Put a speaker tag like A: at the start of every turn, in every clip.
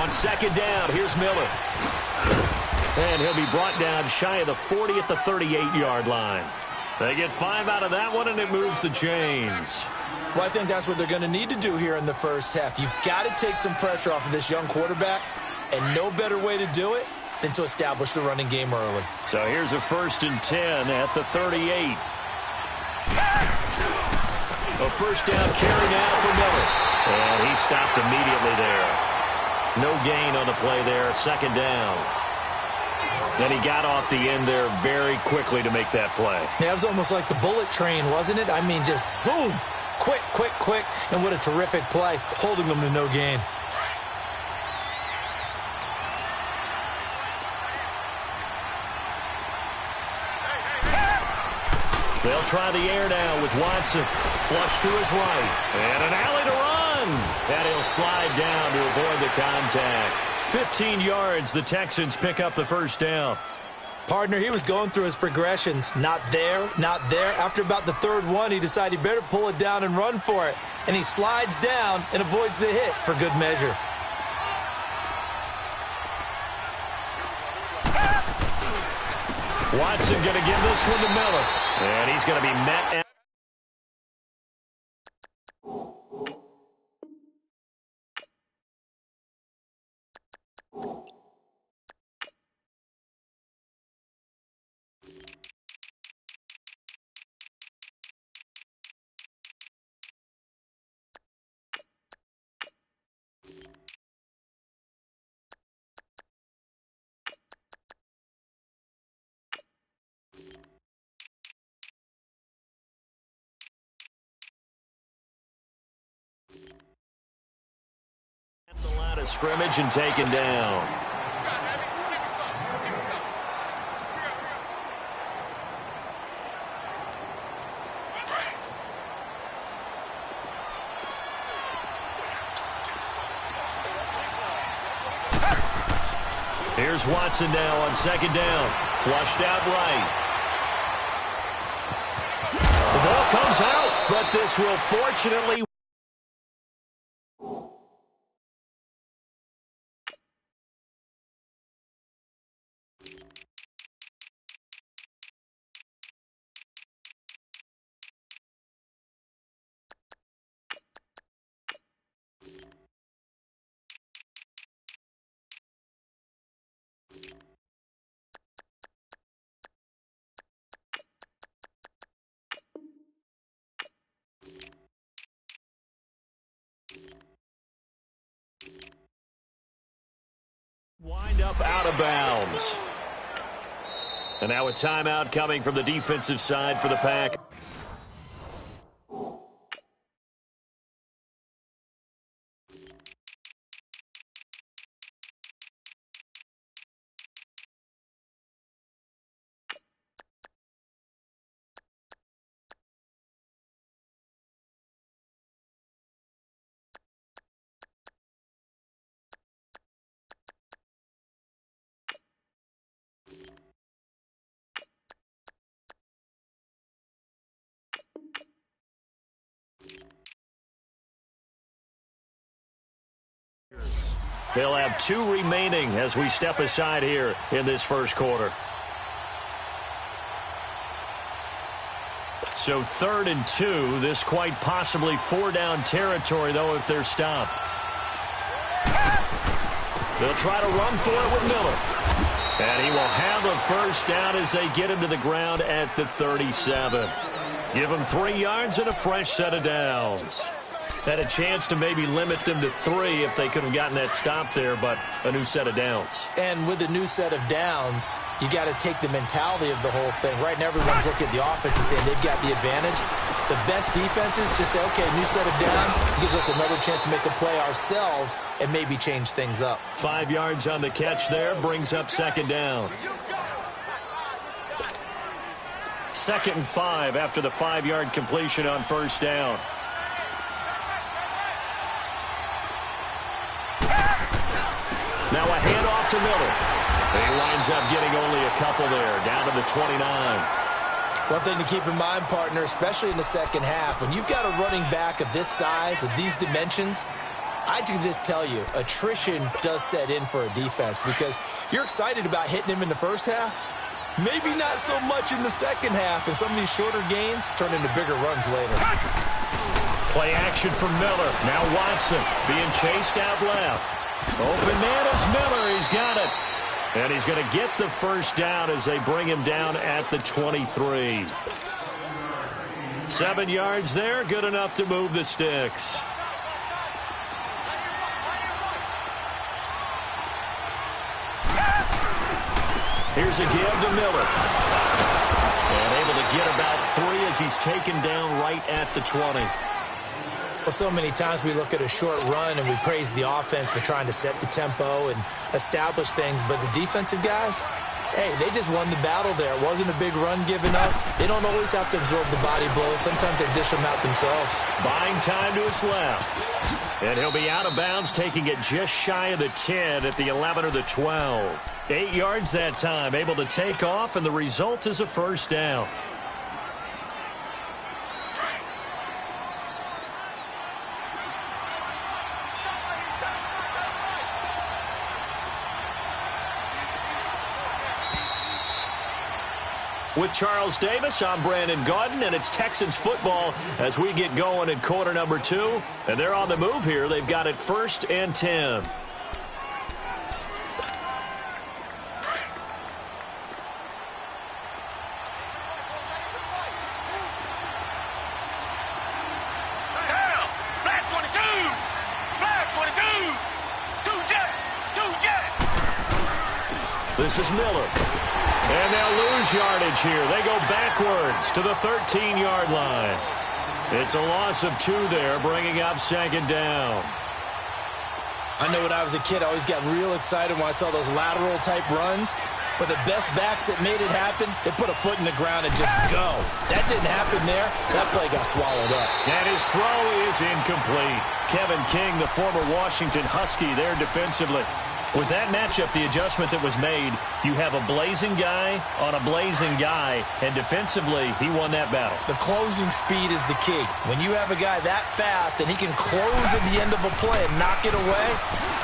A: On second down, here's Miller. And he'll be brought down shy of the 40 at the 38-yard line. They get 5 out of that one, and it moves the chains.
B: Well, I think that's what they're going to need to do here in the first half. You've got to take some pressure off of this young quarterback, and no better way to do it than to establish the running game early.
A: So here's a 1st and 10 at the 38. A first down carry now for Miller. And he stopped immediately there. No gain on the play there, 2nd down. And he got off the end there very quickly to make that play.
B: Yeah, it was almost like the bullet train, wasn't it? I mean, just zoom. Quick, quick, quick. And what a terrific play, holding them to no gain.
A: They'll try the air now with Watson. Flush to his right. And an alley to run. And he'll slide down to avoid the contact. 15 yards, the Texans pick up the first down.
B: Partner, he was going through his progressions. Not there, not there. After about the 3rd one, he decided he better pull it down and run for it. And he slides down and avoids the hit for good measure.
A: Watson going to give this one to Miller. And he's going to be met at the line of scrimmage and taken down. Here's Watson now on 2nd down. Flushed out right. The ball comes out, but this will fortunately... Wind up out of bounds. And now a timeout coming from the defensive side for the Pack. They'll have 2 remaining as we step aside here in this first quarter. So 3rd and 2. This quite possibly 4-down territory, though, if they're stopped. They'll try to run for it with Miller. And he will have a first down as they get him to the ground at the 37. Give him 3 yards and a fresh set of downs. Had a chance to maybe limit them to 3 if they could have gotten that stop there, but a new set of downs.
B: And with a new set of downs, you got to take the mentality of the whole thing. Right now, everyone's looking at the offense and saying they've got the advantage. The best defenses just say, okay, new set of downs gives us another chance to make a play ourselves and maybe change things up.
A: 5 yards on the catch there brings up 2nd down. 2nd and 5 after the 5-yard completion on first down. Now a handoff to Miller. He winds up getting only a couple there, down to the 29.
B: One thing to keep in mind, partner, especially in the second half, when you've got a running back of this size, of these dimensions, I can just tell you, attrition does set in for a defense because you're excited about hitting him in the first half. Maybe not so much in the second half, and some of these shorter gains turn into bigger runs later.
A: Play action from Miller. Now Watson being chased out left. Open man is Miller. He's got it. And he's going to get the first down as they bring him down at the 23. 7 yards there, good enough to move the sticks. Here's a give to Miller. And able to get about 3 as he's taken down right at the 20.
B: Well, so many times we look at a short run and we praise the offense for trying to set the tempo and establish things, but the defensive guys, hey, they just won the battle there. It wasn't a big run given up. They don't always have to absorb the body blows. Sometimes they dish them out themselves.
A: Buying time to his left. And he'll be out of bounds, taking it just shy of the 10 at the 11 or the 12. 8 yards that time, able to take off, and the result is a first down. With Charles Davis, I'm Brandon Gaudin, and it's Texans football as we get going in quarter number 2. And they're on the move here. They've got it 1st and 10. This is Miller. And they'll lose yardage here. They go backwards to the 13-yard line. It's a loss of 2 there, bringing up 2nd down.
B: I know when I was a kid, I always got real excited when I saw those lateral-type runs. But the best backs that made it happen, they put a foot in the ground and just go. That didn't happen there. That play got swallowed up.
A: And his throw is incomplete. Kevin King, the former Washington Husky, there defensively. With that matchup, the adjustment that was made, you have a blazing guy on a blazing guy, and defensively, he won that battle.
B: The closing speed is the key. When you have a guy that fast and he can close at the end of a play and knock it away,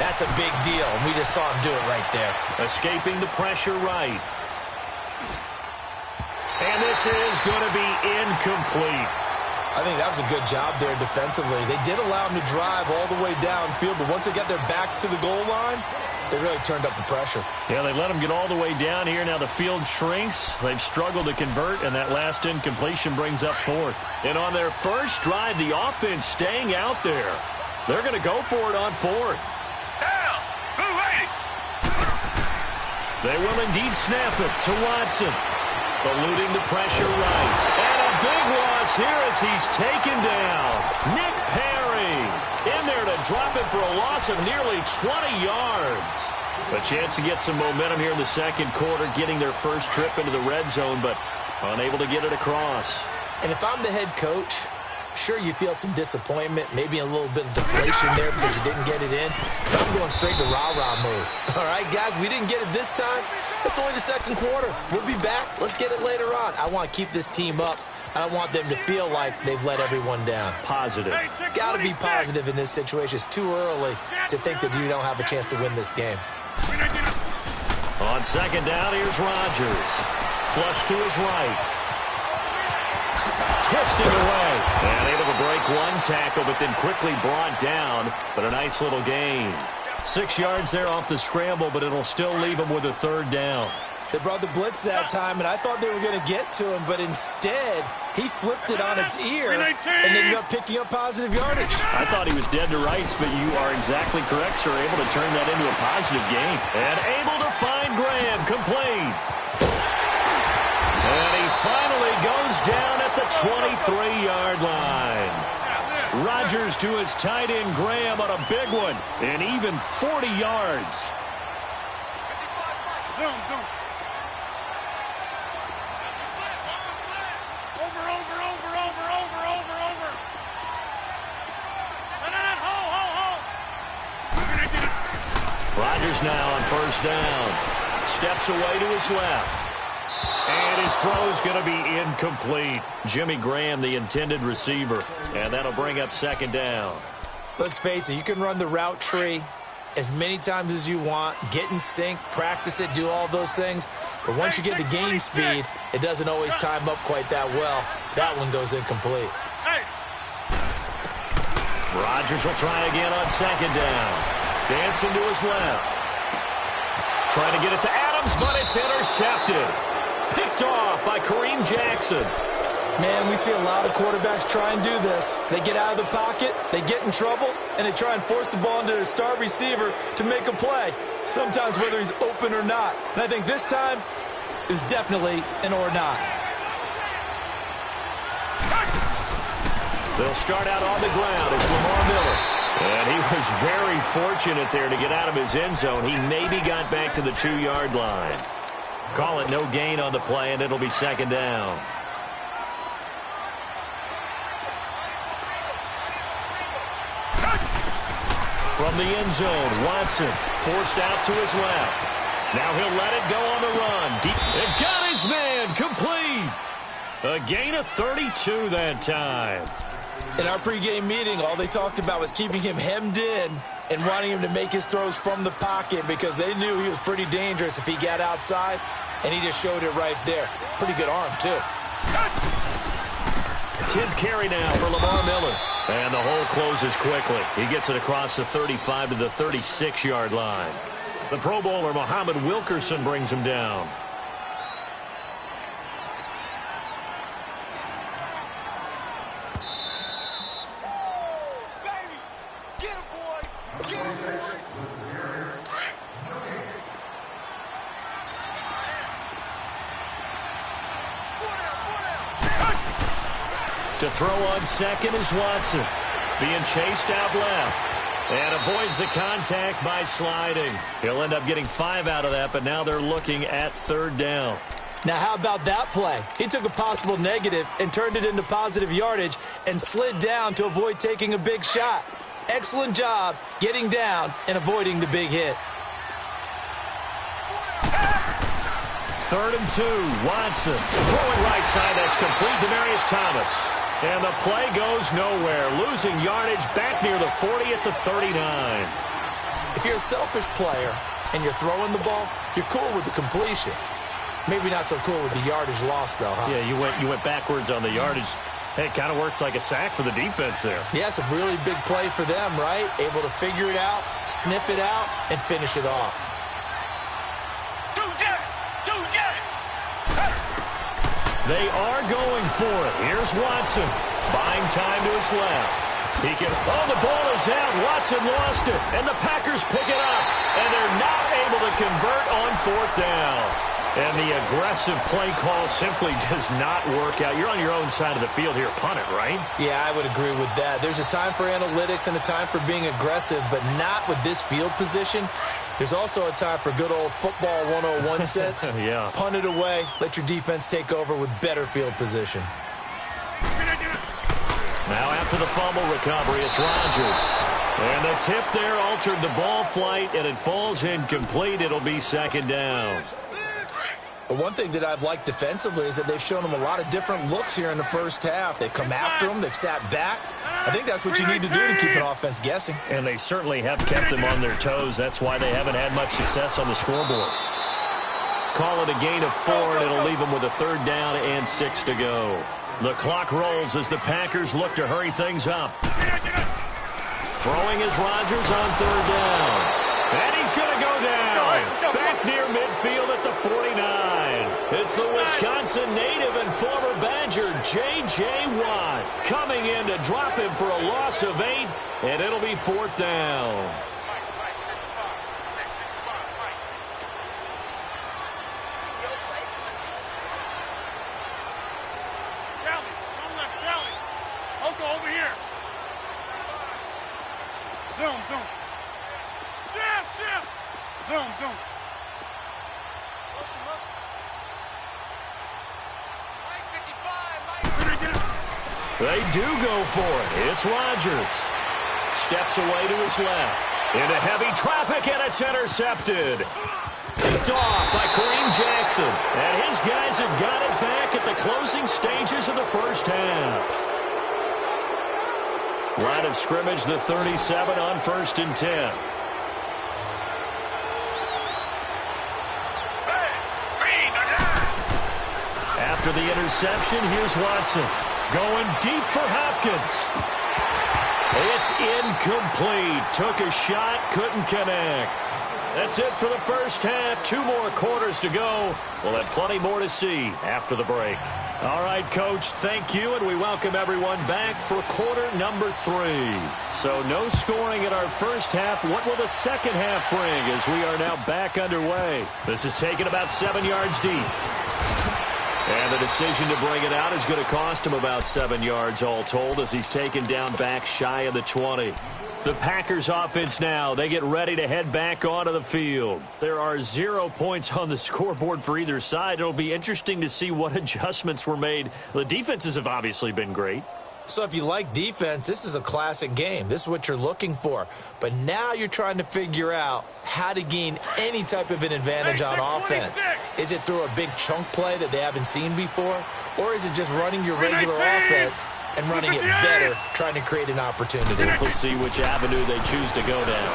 B: that's a big deal, and we just saw him do it right there.
A: Escaping the pressure right. And this is going to be incomplete.
B: I think that was a good job there defensively. They did allow him to drive all the way downfield, but once they got their backs to the goal line, they really turned up the pressure.
A: Yeah, they let them get all the way down here. Now the field shrinks. They've struggled to convert, and that last incompletion brings up 4th. And on their first drive, the offense staying out there. They're going to go for it on 4th.
C: Down!
A: They will indeed snap it to Watson. Eluding the pressure right. And a big loss here as he's taken down. Nick Perry in there to drop it for a loss of nearly 20 yards. A chance to get some momentum here in the second quarter, getting their first trip into the red zone, but unable to get it across.
B: And if I'm the head coach, sure, you feel some disappointment, maybe a little bit of deflation there because you didn't get it in. But I'm going straight to rah-rah mode. All right, guys, we didn't get it this time. It's only the second quarter. We'll be back. Let's get it later on. I want to keep this team up. I don't want them to feel like they've let everyone down.
A: Positive.
B: Got to be positive in this situation. It's too early to think that you don't have a chance to win this game.
A: On 2nd down, here's Rodgers. Flush to his right. Twisting away. And able to break one tackle, but then quickly brought down. But a nice little gain. 6 yards there off the scramble, but it'll still leave him with a 3rd down.
B: They brought the blitz that time, and I thought they were going to get to him, but instead, he flipped it on its ear and ended up picking up positive yardage.
A: I thought he was dead to rights, but you are exactly correct, sir. Able to turn that into a positive gain. And able to find Graham, complete. And he finally goes down at the 23-yard line. Rodgers to his tight end, Graham, on a big one, and even 40 yards.
C: Zoom.
A: Rodgers now on 1st down. Steps away to his left. And his throw's going to be incomplete. Jimmy Graham, the intended receiver. And that'll bring up 2nd down.
B: Let's face it, you can run the route tree as many times as you want, get in sync, practice it, do all those things. But once you get to game speed, it doesn't always time up quite that well. That one goes incomplete.
A: Rodgers will try again on second down. Dancing to his left. Trying to get it to Adams, but it's intercepted. Picked off by Kareem Jackson.
B: Man, we see a lot of quarterbacks try and do this. They get out of the pocket, they get in trouble, and they try and force the ball into their star receiver to make a play, sometimes whether he's open or not. And I think this time, it was definitely an or not.
A: They'll start out on the ground. It's Lamar Miller. And he was very fortunate there to get out of his end zone. He maybe got back to the 2-yard line. Call it no gain on the play, and it'll be second down. From the end zone, Watson forced out to his left. Now he'll let it go on the run. It got his man complete. A gain of 32 that time.
B: In our pregame meeting, all they talked about was keeping him hemmed in and wanting him to make his throws from the pocket because they knew he was pretty dangerous if he got outside, and he just showed it right there. Pretty good arm, too.
A: 10th carry now for Lamar Miller. And the hole closes quickly. He gets it across the 35 to the 36-yard line. The Pro Bowler, Muhammad Wilkerson, brings him down. To throw on second is Watson. Being chased out left. And avoids the contact by sliding. He'll end up getting 5 out of that, but now they're looking at third down.
B: Now, how about that play? He took a possible negative and turned it into positive yardage and slid down to avoid taking a big shot. Excellent job getting down and avoiding the big hit.
A: 3rd and 2, Watson. Throwing right side, that's complete. Demaryius Thomas. And the play goes nowhere. Losing yardage back near the 40 at the 39.
B: If you're a selfish player and you're throwing the ball, you're cool with the completion. Maybe not so cool with the yardage loss, though, huh?
A: Yeah, you went backwards on the yardage. Hey, it kind of works like a sack for the defense there.
B: Yeah, it's a really big play for them, right? Able to figure it out, sniff it out, and finish it off.
A: They are going for it. Here's Watson. Buying time to his left. He can. Oh, the ball is out. Watson lost it. And the Packers pick it up. And they're not able to convert on 4th down. And the aggressive play call simply does not work out. You're on your own side of the field here. Punt it, right?
B: Yeah, I would agree with that. There's a time for analytics and a time for being aggressive, but not with this field position. There's also a time for good old football 101 sense.
A: Yeah.
B: Punt it away. Let your defense take over with better field position.
A: Now after the fumble recovery, it's Rodgers. And the tip there altered the ball flight, and it falls incomplete. It'll be second down.
B: But one thing that I've liked defensively is that they've shown them a lot of different looks here in the first half. They've come after them. They've sat back. I think that's what you need to do to keep an offense guessing.
A: And they certainly have kept them on their toes. That's why they haven't had much success on the scoreboard. Call it a gain of 4, and it'll leave them with a 3rd down and 6 to go. The clock rolls as the Packers look to hurry things up. Throwing is Rodgers on 3rd down. And he's going to go down. Back near midfield at the 49. It's the Wisconsin native and former Badger, J.J. Watt, coming in to drop him for a loss of 8, and it'll be 4th down.
C: Over here. Zoom. Shift. Zoom.
A: They do go for it. It's Rodgers. Steps away to his left. Into heavy traffic, and it's intercepted. Picked off by Kareem Jackson. And his guys have got it back at the closing stages of the first half. Line of scrimmage, the 37 on 1st and 10. After the interception, here's Watson. Going deep for Hopkins. It's incomplete. Took a shot, couldn't connect. That's it for the first half. 2 more quarters to go. We'll have plenty more to see after the break. All right, Coach, thank you, and we welcome everyone back for quarter number 3. So no scoring in our first half. What will the second half bring as we are now back underway? This is taken about 7 yards deep. And the decision to bring it out is going to cost him about 7 yards all told as he's taken down back shy of the 20. The Packers offense now, they get ready to head back onto the field. There are 0 points on the scoreboard for either side. It'll be interesting to see what adjustments were made. The defenses have obviously been great.
B: So if you like defense, this is a classic game. This is what you're looking for. But now you're trying to figure out how to gain any type of an advantage on offense. Is it through a big chunk play that they haven't seen before? Or is it just running your regular offense and running it better, trying to create an opportunity?
A: We'll see which avenue they choose to go down.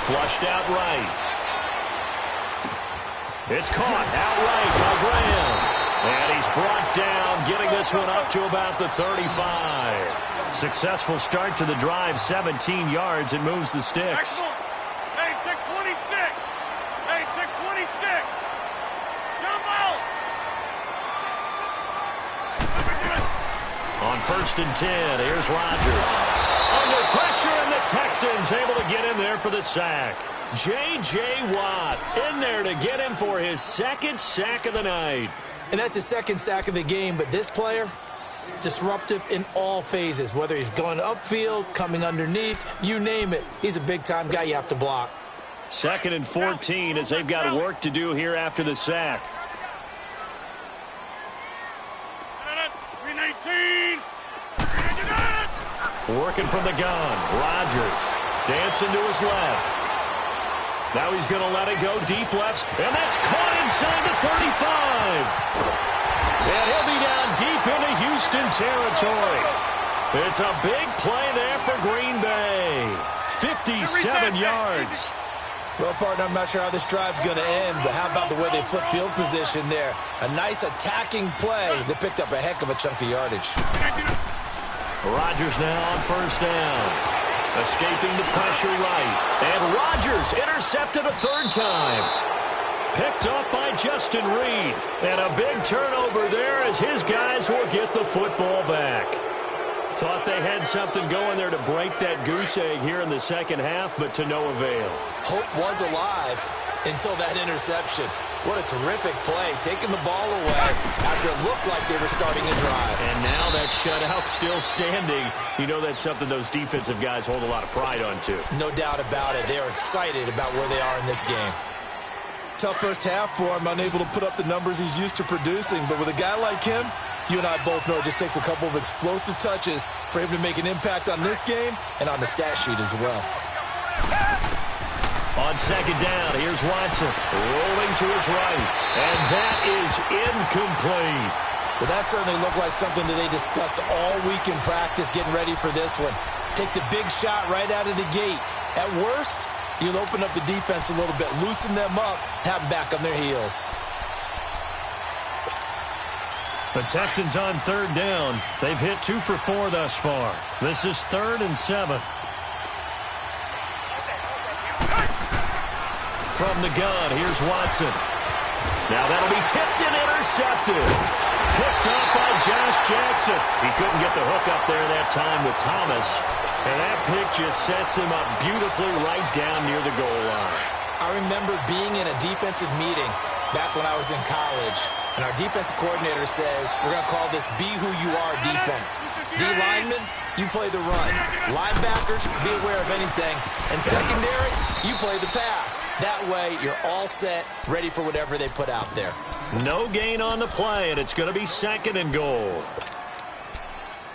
A: Flushed out right. It's caught outright by Graham. And he's brought down, getting this one up to about the 35. Successful start to the drive, 17 yards. It moves the sticks.
C: Hey, check 26. Hey, check 26. Jump out.
A: On 1st and 10, here's Rodgers. Under pressure, and the Texans able to get in there for the sack. J.J. Watt in there to get him for his 2nd sack of the night.
B: And that's his 2nd sack of the game, but this player, disruptive in all phases, whether he's going upfield, coming underneath, you name it. He's a big-time guy you have to block.
A: 2nd and 14 as they've got work to do here after the sack.
C: 319.
A: Working from the gun. Rodgers dancing to his left. Now he's going to let it go deep left, and that's caught inside the 35. And he'll be down deep into Houston territory. It's a big play there for Green Bay. 57 yards.
B: Well, partner, I'm not sure how this drive's going to end, but how about the way they flip field position there? A nice attacking play that picked up a heck of a chunk of yardage.
A: Rodgers now on 1st down. Escaping the pressure right. And Rodgers intercepted a 3rd time. Picked up by Justin Reed. And a big turnover there as his guys will get the football back. Thought they had something going there to break that goose egg here in the second half, but to no avail.
B: Hope was alive until that interception. What a terrific play, taking the ball away after it looked like they were starting a drive.
A: And now that shutout still standing. You know that's something those defensive guys hold a lot of pride on, too.
B: No doubt about it. They are excited about where they are in this game. Tough first half for him, unable to put up the numbers he's used to producing. But with a guy like him, you and I both know it just takes a couple of explosive touches for him to make an impact on this game and on the stat sheet as well.
A: On 2nd down, here's Watson rolling to his right, and that is incomplete.
B: Well, that certainly looked like something that they discussed all week in practice getting ready for this one. Take the big shot right out of the gate. At worst, you'll open up the defense a little bit, loosen them up, have them back on their heels.
A: The Texans on 3rd down. They've hit 2 for 4 thus far. This is 3rd and 7. From the gun, here's Watson. Now that'll be tipped and intercepted. Picked up by Josh Jackson. He couldn't get the hook up there that time with Thomas. And that pick just sets him up beautifully right down near the goal line.
B: I remember being in a defensive meeting back when I was in college, and our defensive coordinator says, we're going to call this be who you are defense. D linemen, you play the run. Linebackers, be aware of anything. And secondary, you play the pass. That way, you're all set, ready for whatever they put out there.
A: No gain on the play, and it's going to be 2nd and goal.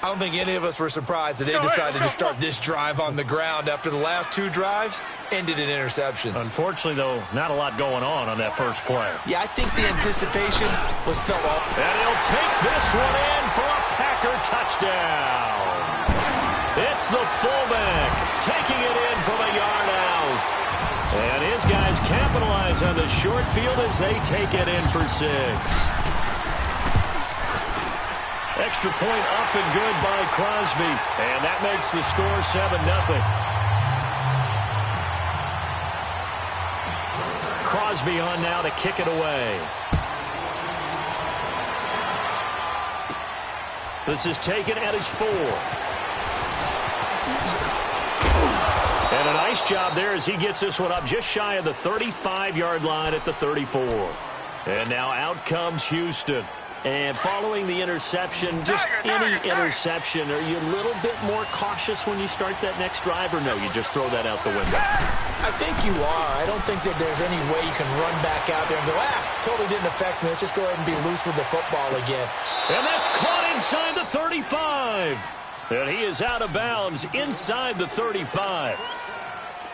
B: I don't think any of us were surprised that they decided to start this drive on the ground after the last 2 drives ended in interceptions.
A: Unfortunately, though, not a lot going on that first play.
B: Yeah, I think the anticipation was felt off.
A: And he'll take this one in for a Packer touchdown. It's the fullback taking it in from a yard out. And his guys capitalize on the short field as they take it in for 6. Extra point up and good by Crosby. And that makes the score 7-0. Crosby on now to kick it away. This is taken at his 4. And a nice job there as he gets this one up just shy of the 35-yard line at the 34. And now out comes Houston. And following the interception, just any interception, are you a little bit more cautious when you start that next drive, or no, you just throw that out the window?
B: I think you are. I don't think that there's any way you can run back out there and go, totally didn't affect me. Let's just go ahead and be loose with the football again.
A: And that's caught inside the 35. And he is out of bounds inside the 35.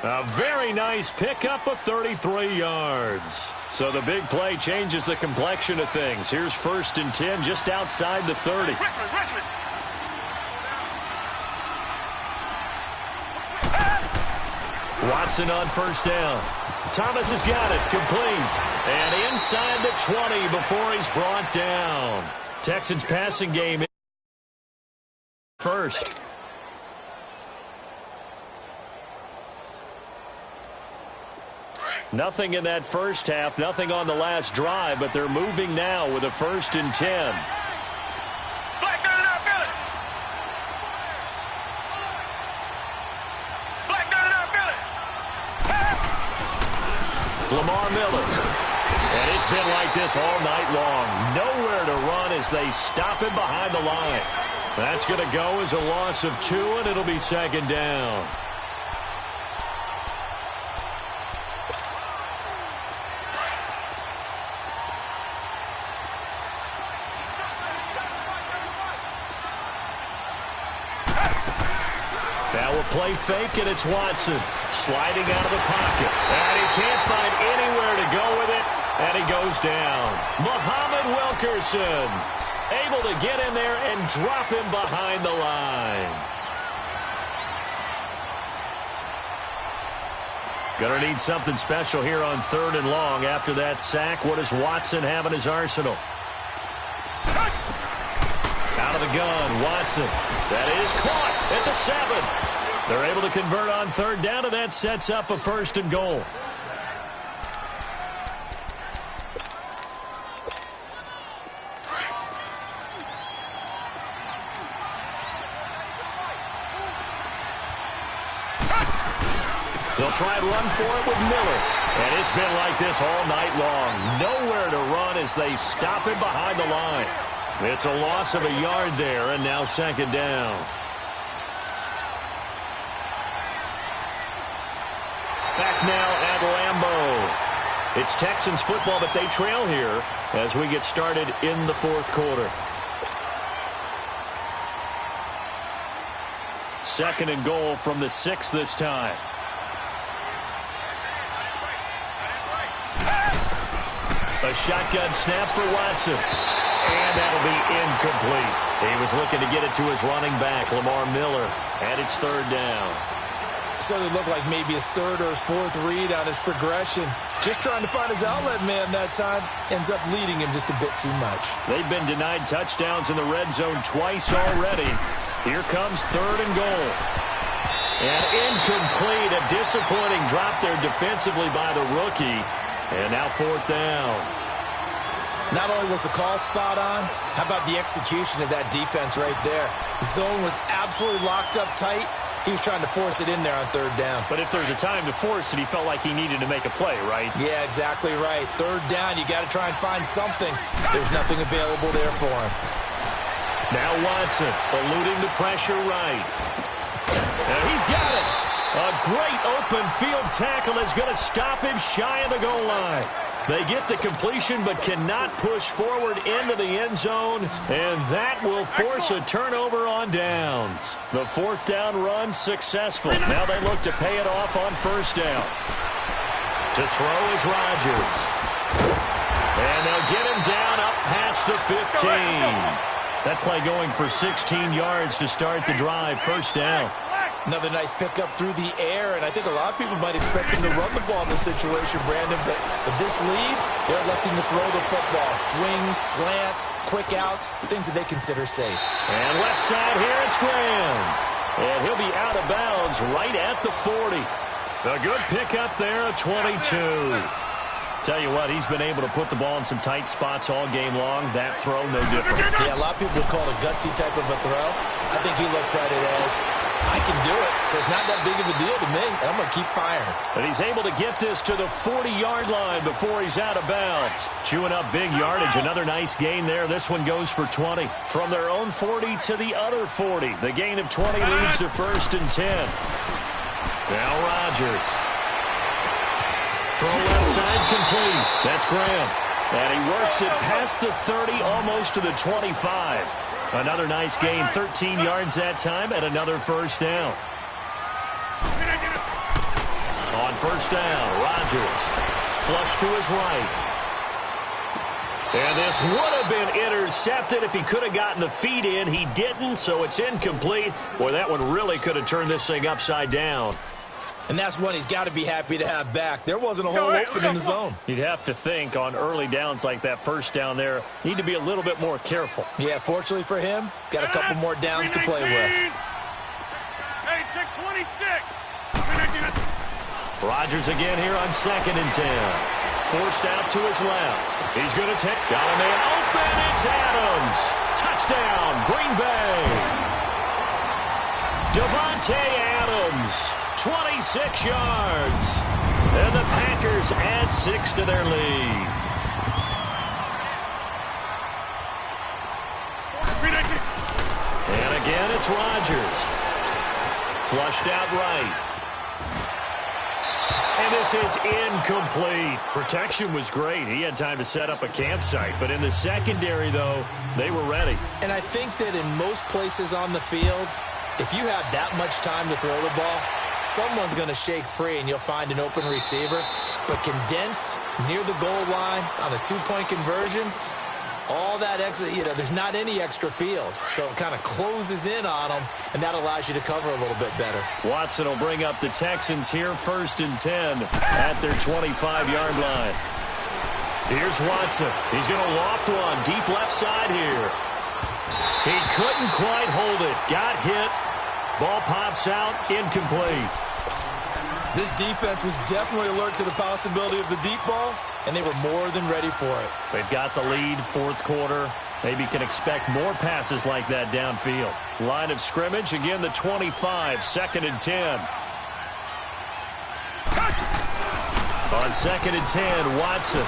A: A very nice pickup of 33 yards. So the big play changes the complexion of things. Here's 1st and 10 just outside the 30.
C: Richmond.
A: Watson on 1st down. Thomas has got it, complete. And inside the 20 before he's brought down. Texans passing game first. Nothing in that first half, nothing on the last drive, but they're moving now with a 1st and 10. Lamar Miller. And it's been like this all night long. Nowhere to run as they stop him behind the line. That's going to go as a loss of 2, and it'll be 2nd down. Now we'll play fake, and it's Watson sliding out of the pocket. And he can't find anywhere to go with it, and he goes down. Muhammad Wilkerson able to get in there and drop him behind the line. Going to need something special here on 3rd and long. After that sack, what does Watson have in his arsenal? Out of the gun, Watson. That is caught at the 7. They're able to convert on 3rd down, and that sets up a 1st and goal. They'll try and run for it with Miller. And it's been like this all night long. Nowhere to run as they stop him behind the line. It's a loss of a yard there, and now 2nd down. Back now at Lambeau. It's Texans football, but they trail here as we get started in the 4th quarter. 2nd and goal from the 6 this time. A shotgun snap for Watson. And that'll be incomplete. He was looking to get it to his running back, Lamar Miller. And it's 3rd down.
B: So it looked like maybe his 3rd or his 4th read on his progression. Just trying to find his outlet man that time. Ends up leading him just a bit too much.
A: They've been denied touchdowns in the red zone twice already. Here comes 3rd and goal. And incomplete. A disappointing drop there defensively by the rookie. And now 4th down.
B: Not only was the call spot on, how about the execution of that defense right there? The zone was absolutely locked up tight. He was trying to force it in there on 3rd down.
A: But if there's a time to force it, he felt like he needed to make a play, right?
B: Yeah, exactly right. 3rd down, you got to try and find something. There's nothing available there for him.
A: Now Watson eluding the pressure right. And he's got it. A great open field tackle is going to stop him shy of the goal line. They get the completion but cannot push forward into the end zone, and that will force a turnover on downs. The 4th down run successful. Now they look to pay it off on 1st down. To throw is Rodgers. And they'll get him down up past the 15. That play going for 16 yards to start the drive. First down.
B: Another nice pickup through the air, and I think a lot of people might expect him to run the ball in this situation, Brandon, but with this lead, they're electing to throw the football. Swings, slants, quick outs, things that they consider safe.
A: And left side here, it's Graham. And he'll be out of bounds right at the 40. A good pickup there, a 22. Tell you what, he's been able to put the ball in some tight spots all game long. That throw, no different.
B: Yeah, a lot of people would call it a gutsy type of a throw. I think he looks at it as, I can do it, so it's not that big of a deal to me, and I'm going to keep firing.
A: And he's able to get this to the 40-yard line before he's out of bounds. Chewing up big yardage. Another nice gain there. This one goes for 20. From their own 40 to the other 40. The gain of 20 leads to 1st and 10. Now Rodgers. Throw left side complete. That's Graham. And he works it past the 30, almost to the 25. Another nice gain, 13 yards that time, and another first down. On first down, Rodgers. Flush to his right. And this would have been intercepted if he could have gotten the feet in. He didn't, so it's incomplete. Boy, that one really could have turned this thing upside down.
B: And that's one he's got to be happy to have back. There wasn't a hole open in the zone.
A: You'd have to think on early downs like that first down there, need to be a little bit more careful.
B: Yeah, fortunately for him, got a couple more downs to play with.
C: Hey, check 26.
A: Rodgers again here on 2nd and 10. Forced out to his left. He's going to take. Got a man open. It's Adams. Touchdown, Green Bay. Devontae Adams. 26 yards. And the Packers add 6 to their lead. And again, it's Rodgers. Flushed out right. And this is incomplete. Protection was great. He had time to set up a campsite. But in the secondary, though, they were ready.
B: And I think that in most places on the field, if you have that much time to throw the ball, someone's going to shake free and you'll find an open receiver. But condensed near the goal line on a two-point conversion, all that extra, there's not any extra field. So it kind of closes in on them, and that allows you to cover a little bit better.
A: Watson will bring up the Texans here, 1st and 10 at their 25-yard line. Here's Watson. He's going to loft one deep left side here. He couldn't quite hold it. Got hit. Ball pops out, incomplete.
B: This defense was definitely alert to the possibility of the deep ball, and they were more than ready for it.
A: They've got the lead, 4th quarter. Maybe can expect more passes like that downfield. Line of scrimmage, again the 25, 2nd and 10. On 2nd and 10, Watson.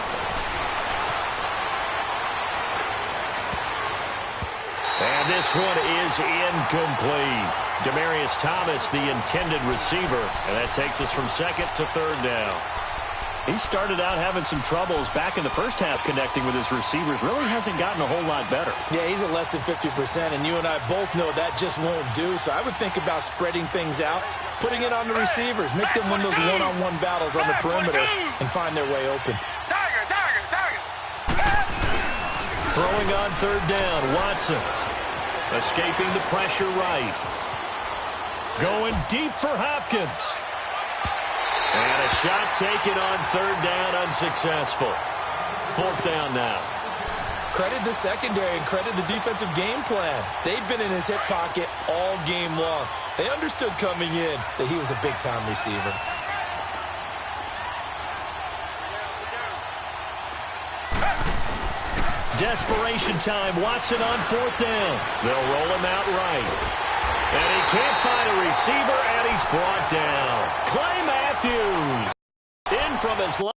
A: And this one is incomplete. Demaryius Thomas, the intended receiver. And that takes us from 2nd to 3rd down. He started out having some troubles back in the first half connecting with his receivers. Really hasn't gotten a whole lot better.
B: Yeah, he's at less than 50%, and you and I both know that just won't do. So I would think about spreading things out, putting it on the receivers, make them win those one-on-one battles on the perimeter, and find their way open.
A: Throwing on 3rd down, Watson. Escaping the pressure right. Going deep for Hopkins. And a shot taken on 3rd down, unsuccessful. 4th down now.
B: Credit the secondary and credit the defensive game plan. They've been in his hip pocket all game long. They understood coming in that he was a big-time receiver.
A: Desperation time. Watson on 4th down. They'll roll him out right. And he can't find a receiver, and he's brought down. Clay Matthews in from his left.